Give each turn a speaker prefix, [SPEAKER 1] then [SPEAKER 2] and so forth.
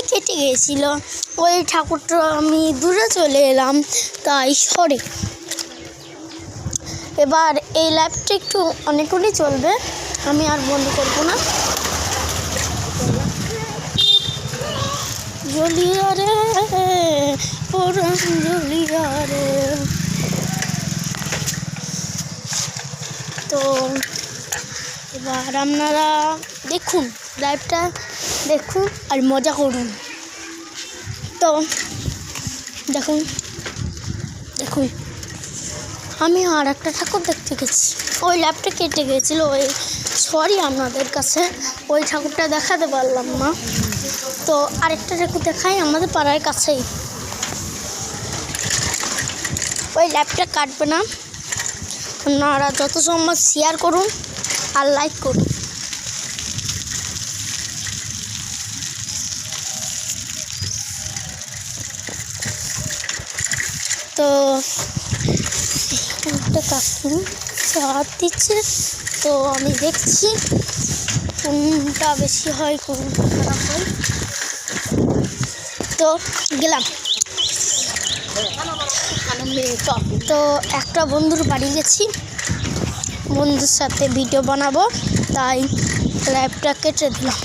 [SPEAKER 1] কেটে গিয়েছিল। ওই ঠাকুরটা আমি দূরে চলে এলাম, তাই সরি। এবার এই লাইভটা একটু অনেকক্ষণই চলবে, আমি আর বন্ধ করবো না। জ্বলিয়া রে পরাণ জ্বলিয়া রে। তো এবার আপনারা দেখুন, লাইভটা দেখুন আর মজা করুন। তো দেখুন দেখুন আমি আর একটা ঠাকুর দেখতে গেছি, ওই লাইভটা কেটে গিয়েছিল। ওই সরি আপনাদের কাছে, ওই ঠাকুরটা দেখাতে পারলাম না। তো আরেকটা ঠাকুর দেখাই আমাদের পাড়ার কাছেই। ওই লাইভটা কাটবে না, আপনারা যত সম্ভব শেয়ার করুন আর লাইক করুন। তো একটা কাকু হাত দিচ্ছে, তো আমি দেখছি কোনটা বেশি হয় কোনটা খারাপ হয়। তো গেলাম। তো একটা বন্ধুর বাড়ি গেছি, বন্ধুর সাথে ভিডিও বানাবো, তাই লাইভটা কেটে দিলাম।